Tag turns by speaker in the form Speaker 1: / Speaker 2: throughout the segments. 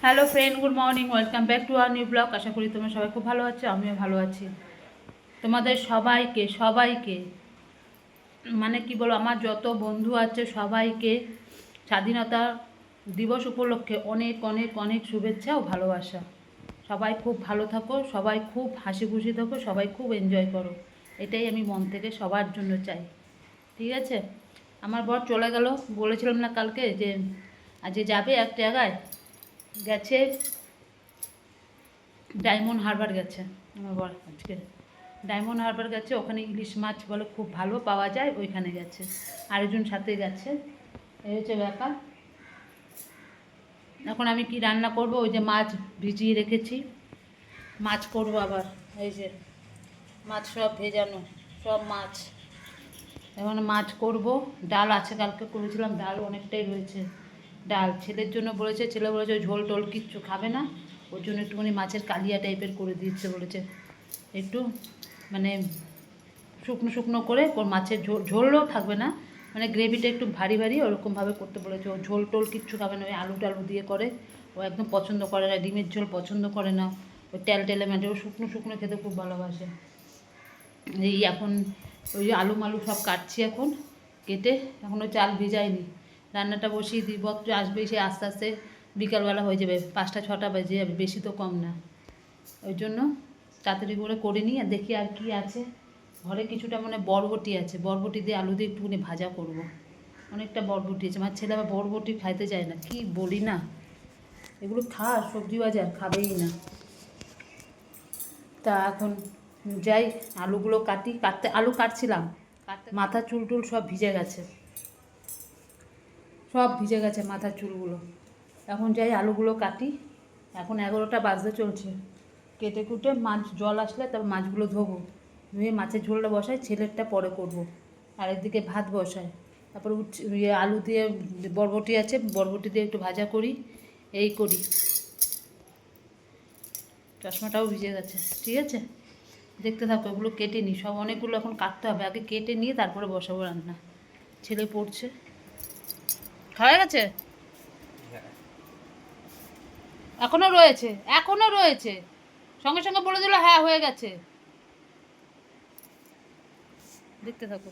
Speaker 1: Hello friend, good morning, welcome back to our new blog. আশা করি তোমরা সবাই খুব ভালো আছো, আমিও ভালো আছি। তোমাদের সবাইকে সবাইকে মানে কি বলো, আমার যত বন্ধু আছে সবাইকে স্বাধীনতা দিবস উপলক্ষে অনেক অনেক অনেক শুভেচ্ছা ও ভালোবাসা। সবাই খুব ভালো থাকো, সবাই খুব হাসি খুশি থাকো, সবাই খুব এনজয় করো, এটাই আমি মন থেকে সবার জন্য চাই। ঠিক আছে? আমার বর চলে গেল, বলেছিলাম না কালকে যে আজকে যাবে এক জায়গায়, গেছে ডায়মন্ড হারবার গেছে। আমার বর আজকে ডায়মন্ড হারবার গেছে, ওখানে ইলিশ মাছ বলে খুব ভালো পাওয়া যায়, ওইখানে গেছে। আরেকজন সাথে গেছে, এই হচ্ছে ব্যাপার। এখন আমি কি রান্না করব, ওই যে মাছ ভিজিয়ে রেখেছি, মাছ করব আবার। এই যে মাছ সব ভেজানো, সব মাছ। এখন মাছ করব, ডাল আছে, কালকে করেছিলাম, ডাল অনেকটাই রয়েছে। ডাল ছেলের জন্য বলেছে, ছেলে বলেছে ঝোল টোল কিচ্ছু খাবে না, ওর জন্য একটুখানি মাছের কালিয়া টাইপের করে দিচ্ছে বলেছে, একটু মানে শুকনো শুকনো করে, ওর মাছের ঝোল ঝোলও থাকবে না, মানে গ্রেভিটা একটু ভারী ভারী ওরকমভাবে করতে বলেছে। ও ঝোল টোল কিচ্ছু খাবে না, ওই আলু টালু দিয়ে করে, ও একদম পছন্দ করে না, ডিমের ঝোল পছন্দ করে না, ওই টেলে মানে ও শুকনো শুকনো খেতে খুব ভালোবাসে। এই এখন ওই আলু মালু সব কাটছি, এখন কেটে এখনও চাল ভেজাইনি, রান্নাটা বসিয়ে দিই, বত্র আসবে, সে আস্তে আস্তে বিকালবেলা হয়ে যাবে, 5টা 6টা বেজে যাবে, বেশি তো কম না। ওই জন্য তাড়াতাড়ি করে নিই, আর দেখি আর কি আছে ঘরে। কিছুটা মানে বরবটি আছে, বরবটি দিয়ে আলু দিয়ে একটুখানি ভাজা করব। অনেকটা বরবটি আছে, আমার ছেলে আবার বরবটি খাইতে চায় না, কি বলি না, এগুলো সবজি বাজার খাবেই না। তা এখন যাই, আলুগুলো কাটতে আলু কাটছিলাম, মাথা চুল টুল সব ভিজে গেছে, সব ভিজে গেছে মাথার চুলগুলো। এখন যাই আলুগুলো কাটি, এখন 11টা বাজতে চলছে। কেটে কুটে মাছ জল আসলে তারপর মাছগুলো ধোবো, ধুয়ে মাছের ঝোলটা বসাই, ছেলেরটা পরে করব। আর একদিকে ভাত বসাই, তারপর আলু দিয়ে বরবটি আছে, বরবটি দিয়ে একটু ভাজা করি, এই করি। চশমাটাও ভিজে গেছে, ঠিক আছে, দেখতে থাকো। এগুলো কেটে নিই, সব অনেকগুলো এখন কাটতে হবে, আগে কেটে নিয়ে তারপরে বসাবো রান্না। ছেলে পড়ছে, হয়ে গেছে, এখনো রয়েছে, এখনো রয়েছে, সঙ্গে সঙ্গে বলে দিল হ্যাঁ হয়ে গেছে। দেখতে থাকো।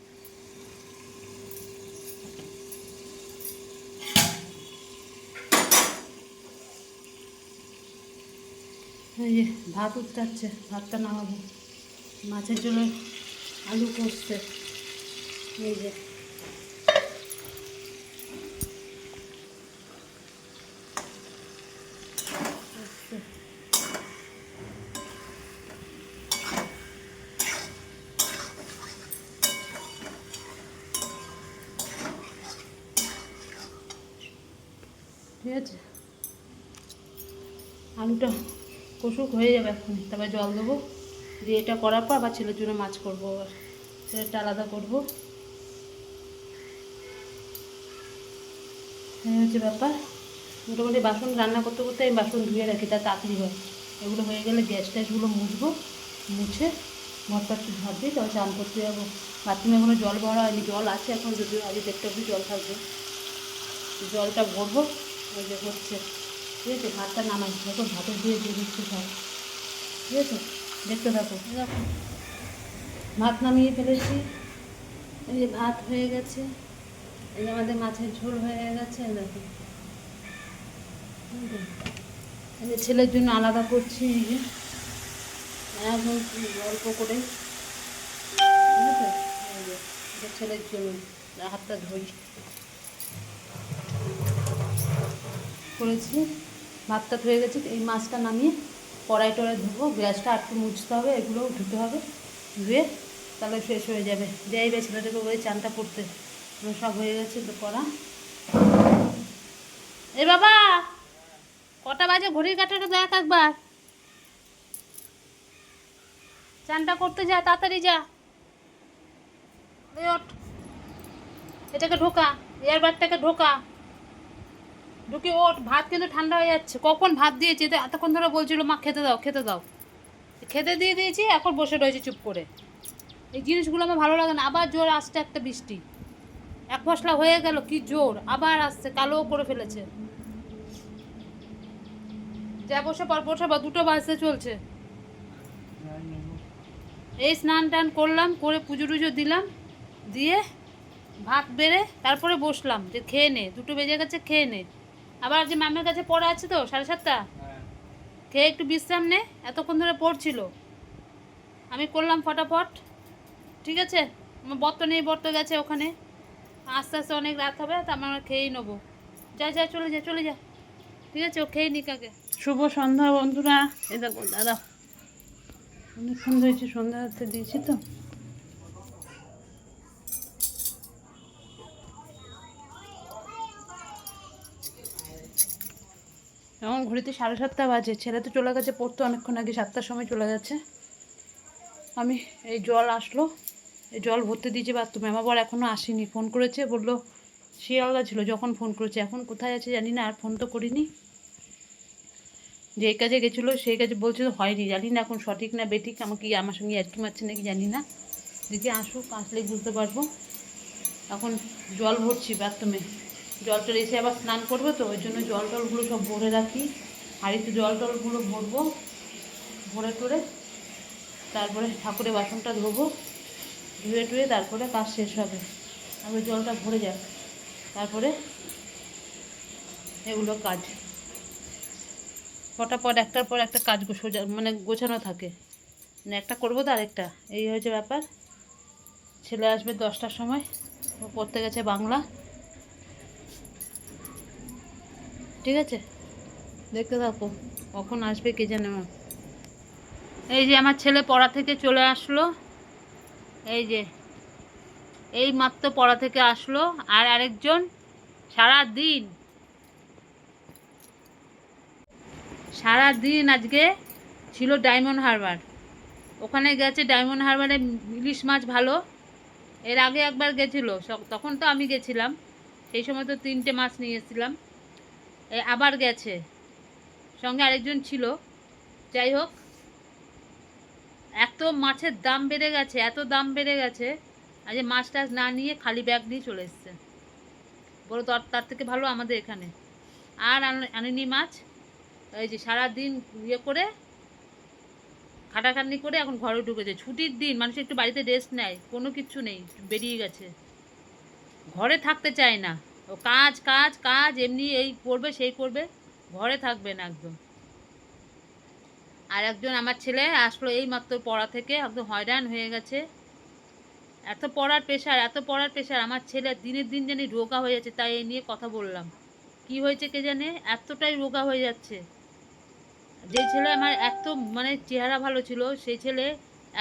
Speaker 1: এই যে ভাত উঠতে, ভাতটা নামাবো, মাছের জন্য আলু কষছে, এই যে ঠিক আছে, আলুটা কষুক হয়ে যাবে এক্ষুনি, তারপরে জল দেবো, দিয়ে এটা করার পর আবার ছেলের জন্য মাছ করবো, আবার ছেলেটা আলাদা করবো। এই হচ্ছে ব্যাপার। মোটামুটি বাসন রান্না করতে করতে আমি বাসন ধুয়ে রাখি, তা তাড়াতাড়ি হয়। এগুলো হয়ে গেলে গ্যাস ট্যাসগুলো মুছবো, মুছে ঘরটা একটু ঝাড় দিই, তবে চান করতে যাবো। বাথরুমে এখনো জল ভরা হয়নি, জল আছে এখন, যদিও আজ 1.5টা অবধি জল থাকবে, জলটা ভরবো। ওই যে হচ্ছে, ঠিক আছে, ভাতটা নামাই, যখন ভাতের দিয়ে দিচ্ছি সব, ঠিক আছে, দেখতে থাকো। দেখো ভাত নামিয়ে ফেলেছি, এই যে ভাত হয়ে গেছে, এই যে আমাদের মাছের ঝোল হয়ে গেছে, দেখো এই যে ছেলের জন্য আলাদা করছি, এই যে এখন অল্প করে, ঠিক আছে, এই যে এটা ছেলের জন্য, হাতটা ধুই করেছি, ভাতটা ধুয়ে গেছি, এই মাছটা নামিয়ে কড়াই টড়াই ধুবো, গ্যাসটা একটু মুছতে হবে, এগুলোও ধুতে হবে, ধুয়ে তাহলে শেষ হয়ে যাবে। যাই বে ছেলেটাকে বলে চানটা করতে, সব হয়ে গেছে তো করা। এ বাবা, কটা বাজে ঘড়ির কাঁটাটা দেখ একবার, চানটা করতে যা, তাড়াতাড়ি যা, ওঠ, এটাকে ঢোকা, এয়ারবাডটাকে ঢোকা, ঢুকে ওঠ, ভাত কিন্তু ঠান্ডা হয়ে যাচ্ছে, কখন ভাত দিয়েছি, এতক্ষণ ধরে বলছিল মা খেতে দাও খেতে দাও, খেতে দিয়ে দিয়েছি, এখন বসে রয়েছে চুপ করে। এই জিনিসগুলো আমার ভালো লাগে না। আবার জোর আসছে একটা বৃষ্টি, এক ফসলা হয়ে গেল, কি জোর, আবার আসছে, কালো করে ফেলেছে। যা বসে পর বসে বা 2টো বাজতে চলছে। এই স্নান টান করলাম, করে পুজো টুজো দিলাম, দিয়ে ভাত বেড়ে তারপরে বসলাম যে খেয়ে নে, 2টো বেজে গেছে, খেয়ে নে। আবার যে ম্যামের কাছে পড়া আছে তো 7:30, খেয়ে একটু বিশ্রাম নে, এতক্ষণ ধরে পড়ছিল, আমি করলাম ফটাফট। ঠিক আছে, আমার বর তো নেই, বর তো গেছে ওখানে, আস্তে আস্তে অনেক রাত হবে, তা আমরা খেয়েই নেবো। যা যা চলে যা চলে যা, ঠিক আছে, ও খেয়ে নিক আগে। শুভ সন্ধ্যা বন্ধুরা। এই দেখো দাদা, অনেকক্ষণ হয়েছে সন্ধ্যা হতে দিয়েছি তো। এখন ঘড়িতে 7:30 বাজে, ছেলে তো চলে গেছে পড়তে অনেকক্ষণ আগে, 7টার সময় চলে গেছে। আমি এই জল আসলো, এই জল ভরতে দিয়েছি বাথরুমে। আমার বর এখনও আসেনি, ফোন করেছে, বললো শিয়ালদা ছিল যখন ফোন করেছে, এখন কোথায় আছে জানি না, আর ফোন তো করিনি। যে কাজে গেছিলো সেই কাজে বলছে তো হয়নি, জানি না এখন সঠিক না বেঠিক, আমাকে আমার সঙ্গে আর কি মারছে নাকি জানি না। দেখি আসুক, আসলেই বুঝতে পারবো। এখন জল ভরছি বাথরুমে, জল টল এসে আবার স্নান করবো তো, ওই জন্য জল টলগুলো সব ভরে রাখি, হাঁড়িতে জল টলগুলো ভরবো, ভরে টরে তারপরে ঠাকুরের বাসনটা ধোবো, ধুয়ে টুয়ে তারপরে কাজ শেষ হবে। তারপরে জলটা ভরে যাক, তারপরে এগুলো কাজ ফটাফট একটার পর একটা কাজ সোজা মানে গোছানো থাকে, মানে একটা করবো তো আরেকটা, এই হয়েছে ব্যাপার। ছেলে আসবে 10টার সময়, ও পড়তে গেছে বাংলা। ঠিক আছে, দেখতে থাকো কখন আসবে কে জানে। এই যে আমার ছেলে পড়া থেকে চলে আসলো, এই যে এই মাত্র পড়া থেকে আসলো। আর আরেকজন সারা দিন আজকে ছিল ডায়মন্ড হারবার, ওখানে গেছে। ডায়মন্ড হারবারে ইলিশ মাছ ভালো, এর আগে একবার গেছিলো, তখন তো আমি গেছিলাম, সেই সময় তো 3টে মাছ নিয়ে এসেছিলাম। আবার গেছে, সঙ্গে আরেকজন ছিল। যাই হোক, এত মাছের দাম বেড়ে গেছে, এত দাম বেড়ে গেছে, আজ মাছ টাছ না নিয়ে খালি ব্যাগ নিয়ে চলে এসছে। বলো তার থেকে ভালো আমাদের এখানে। আর আনেনি মাছ। এই যে সারাদিন ইয়ে করে খাটাখাটনি করে এখন ঘরে ঢুকেছে। ছুটির দিন মানুষ একটু বাড়িতে রেস্ট নেয়, কোনো কিচ্ছু নেই, বেরিয়ে গেছে, ঘরে থাকতে চায় না। ও কাজ কাজ কাজ, এমনি এই করবে সেই করবে, ঘরে থাকবে না একদম। আর একজন আমার ছেলে আসলো এই মাত্র পড়া থেকে, একদম হয়রান হয়ে গেছে। এত পড়ার প্রেশার, এত পড়ার প্রেশার, আমার ছেলে দিনের দিন জানি রোগা হয়ে যাচ্ছে। তাই এই নিয়ে কথা বললাম, কি হয়েছে কে জানে, এতটাই রোগা হয়ে যাচ্ছে। যে ছেলে আমার এত মানে চেহারা ভালো ছিল, সেই ছেলে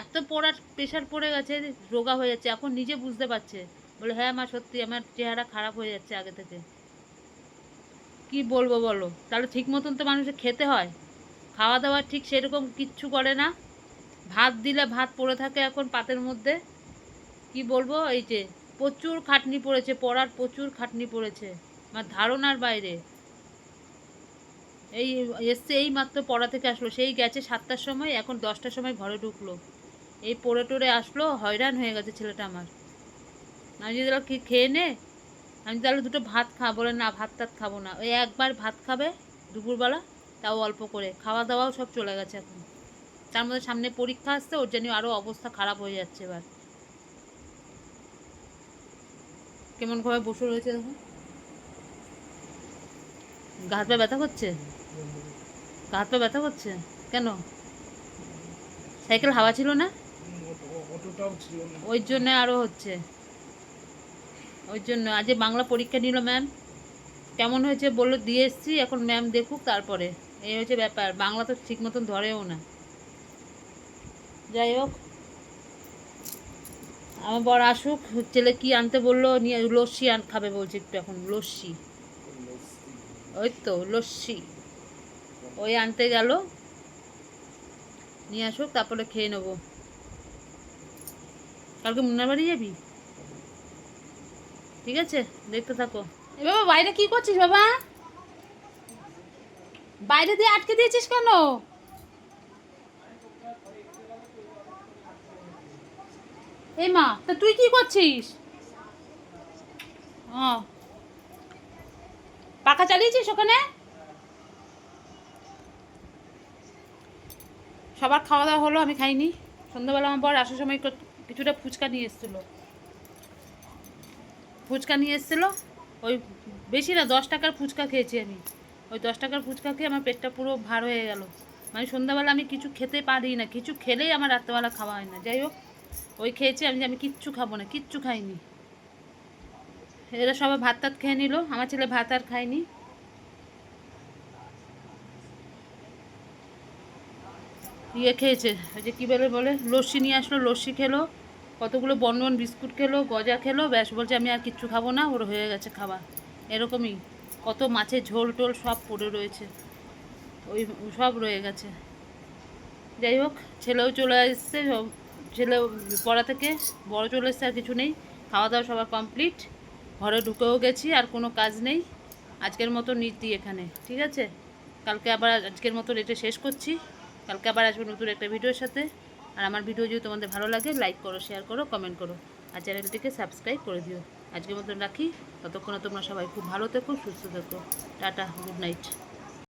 Speaker 1: এত পড়ার প্রেশার পড়ে গেছে, রোগা হয়ে যাচ্ছে। এখন নিজে বুঝতে পারছে, বলে হ্যাঁ মা সত্যি আমার চেহারা খারাপ হয়ে যাচ্ছে আগে থেকে। কি বলবো বলো, তাহলে ঠিক মতন তো মানুষের খেতে হয়, খাওয়া দাওয়া ঠিক সেরকম কিচ্ছু করে না। ভাত দিলে ভাত পড়ে থাকে এখন পাতের মধ্যে। কি বলবো, এই যে প্রচুর খাটনি পড়েছে, পড়ার প্রচুর খাটনি পড়েছে, আমার ধারণার বাইরে। এই এসছে এই মাত্র পড়া থেকে আসলো, সেই গেছে 7টার সময়, এখন 10টার সময় ঘরে ঢুকলো। এই পড়ে টোরে আসলো, হয়রান হয়ে গেছে ছেলেটা আমার। আমি যদি কি খেয়ে নে, আমি তাহলে 2টো ভাত খাবো, বলে না ভাত টাত খাবো না, ওই একবার ভাত খাবে দুপুরবেলা, তাও অল্প করে, খাওয়া দাওয়াও সব চলে গেছে এখন। তার মধ্যে সামনে পরীক্ষা আসছে, ওর জন্য আরও অবস্থা খারাপ হয়ে যাচ্ছে। এবার কেমন ভাবে বসে রয়েছে দেখো, গা হাত পা ব্যথা করছে, গা হাত পা ব্যথা করছে কেন? সাইকেল হাওয়া ছিল না, ওই জন্য আরও হচ্ছে। ওই জন্য আজ বাংলা পরীক্ষা নিল ম্যাম, কেমন হয়েছে বললো, দিয়ে এসছি, এখন ম্যাম দেখুক তারপরে। এই হচ্ছে ব্যাপার, বাংলা তো ঠিক মতন ধরেও না। যাই হোক, আমার বর আসুক, ছেলে কি আনতে বললো, নিয়ে লস্যি খাবে বলছে একটু, এখন লস্যি, ওই তো লস্যি ওই আনতে গেল, নিয়ে আসুক তারপরে খেয়ে নেবো। কালকে মুন্নার বাড়ি যাবি? ঠিক আছে, দেখতে থাকো। এ বাবা, বাইরে কি করছিস বাবা? বাইরে দিয়ে আটকে দিয়েছিস কেন? এই মা, তা তুই কি করছিস? ও, পাখা চালিয়েছিস ওখানে? সবার খাওয়া দাওয়া হলো, আমি খাইনি। সন্ধ্যাবেলা আমার বর আসার সময় কিছুটা ফুচকা নিয়ে এসেছিলো। ওই বেশি না, 10 টাকার ফুচকা খেয়েছি আমি। ওই 10 টাকার ফুচকা খেয়ে আমার পেটটা পুরো ভার হয়ে গেল। মানে সন্ধ্যাবেলা আমি কিছু খেতে পারি না, কিছু খেলেই আমার রাত্রেবেলা খাওয়া হয় না। যাই হোক, ওই খেয়েছি আমি কিচ্ছু খাবো না, কিচ্ছু খাইনি। এরা সবাই ভাত টাত খেয়ে নিল, আমার ছেলে ভাত আর খায়নি। ইয়ে খেয়েছে, ওই যে কী বলে লস্যি নিয়ে আসলো, লস্যি খেলো, কতগুলো বনবন বিস্কুট খেলো, গজা খেলো, ব্যাস বলছে আমি আর কিচ্ছু খাবো না, ওর হয়ে গেছে খাওয়া। এরকমই কত মাছের ঝোল টোল সব পড়ে রয়েছে, ওই সব রয়ে গেছে। যাই হোক, ছেলেও চলে এসছে, ছেলে পড়া থেকে, বড় চলে এসছে, আর কিছু নেই। খাওয়া দাওয়া সবার কমপ্লিট, ঘরে ঢুকেও গেছি, আর কোনো কাজ নেই। আজকের মতো নীতি এখানে, ঠিক আছে। কালকে আবার, আজকের মতো এটা শেষ করছি। কালকে আবার আসবো নতুন একটা ভিডিওর সাথে। আর আমার ভিডিও যদি তোমাদের ভালো লাগে, লাইক করো, শেয়ার করো, কমেন্ট করো, আর চ্যানেলটিকে সাবস্ক্রাইব করে দিও। আজকের মতন রাখি, ততক্ষণে তোমরা সবাই খুব ভালো থেকো, সুস্থ থেকো। Tata, good night.